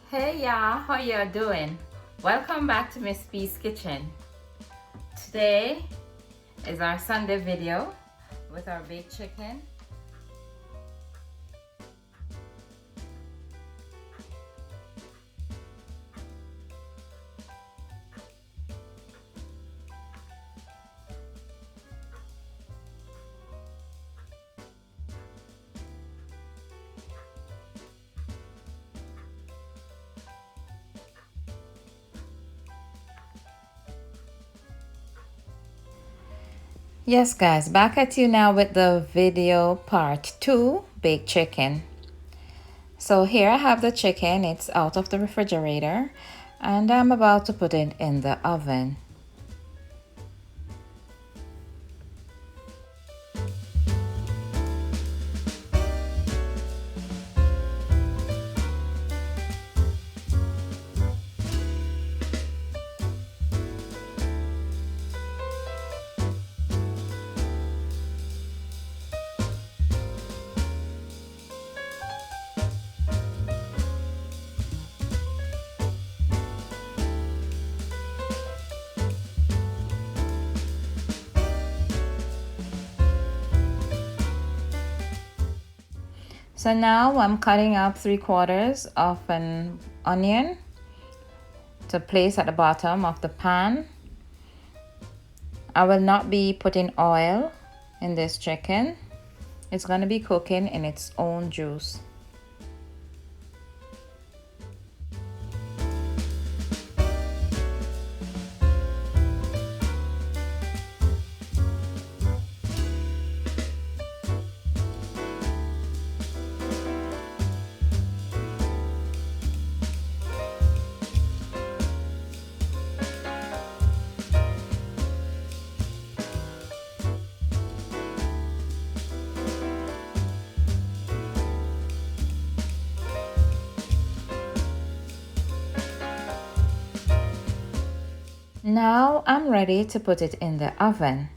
Hey y'all, how you doing? Welcome back to Miss P's Kitchen. Today is our Sunday video with our baked chicken. Yes guys, back at you now with the video part 2, baked chicken. So here I have the chicken, it's out of the refrigerator and I'm about to put it in the oven. So now I'm cutting up 3/4 of an onion to place at the bottom of the pan. I will not be putting oil in this chicken. It's going to be cooking in its own juice. Now I'm ready to put it in the oven.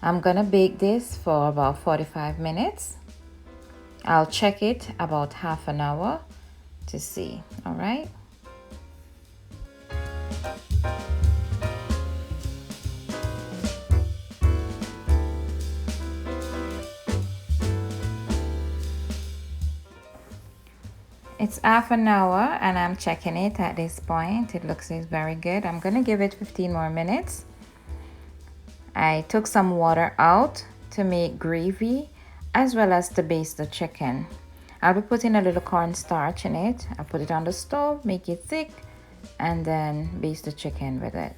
I'm gonna bake this for about 45 minutes. I'll check it about half an hour to see, all right? It's half an hour and I'm checking it at this point. It looks very good. I'm gonna give it 15 more minutes. I took some water out to make gravy as well as to baste the chicken. I'll be putting a little cornstarch in it. I'll put it on the stove, make it thick, and then baste the chicken with it.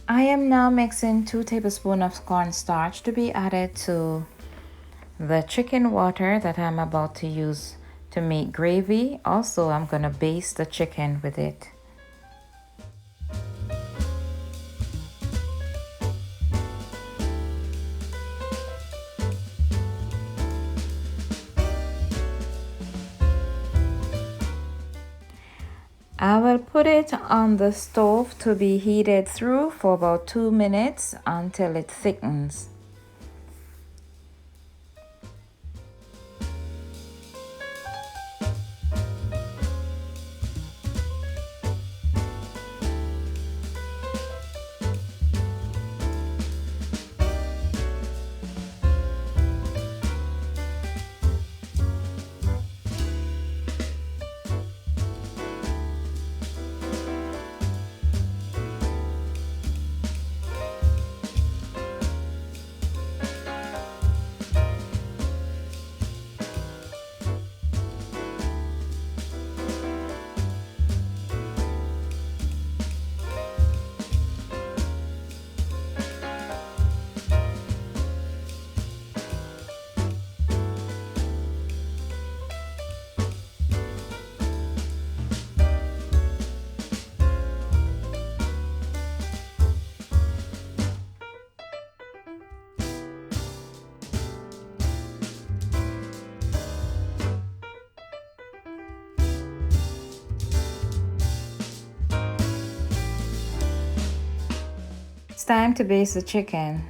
I am now mixing 2 tablespoons of cornstarch to be added to the chicken water that I'm about to use to make gravy. Also, I'm gonna baste the chicken with it. I will put it on the stove to be heated through for about 2 minutes until it thickens. It's time to baste the chicken.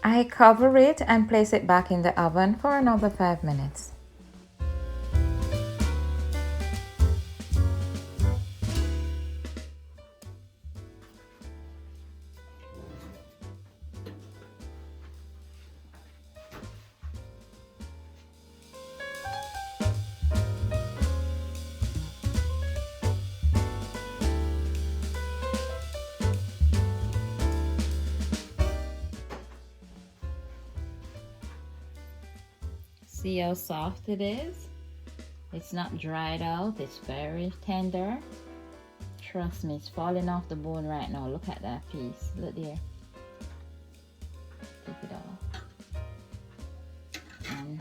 I cover it and place it back in the oven for another 5 minutes. See how soft it is? It's not dried out, it's very tender. Trust me, it's falling off the bone right now. Look at that piece. Look there. Take it off. And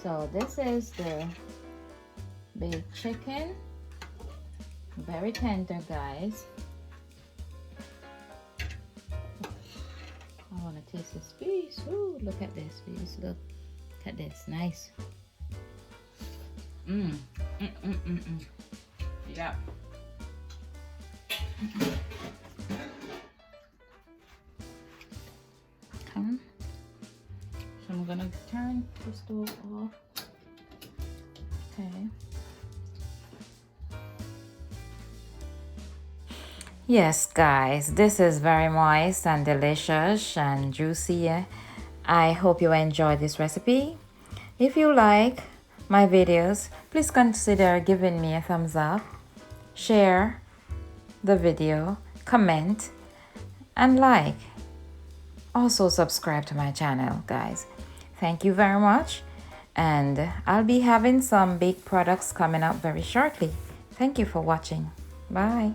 so this is the baked chicken. Very tender, guys. I want to taste this piece. Ooh, look at this piece. Look at this. Nice. Yeah. Come. So I'm gonna turn the stove off. Okay. Yes, guys, this is very moist and delicious and juicy. I hope you enjoyed this recipe. If you like my videos, please consider giving me a thumbs up, share the video, comment, and like. Also subscribe to my channel, guys. Thank you very much, and I'll be having some baked products coming up very shortly. Thank you for watching. Bye.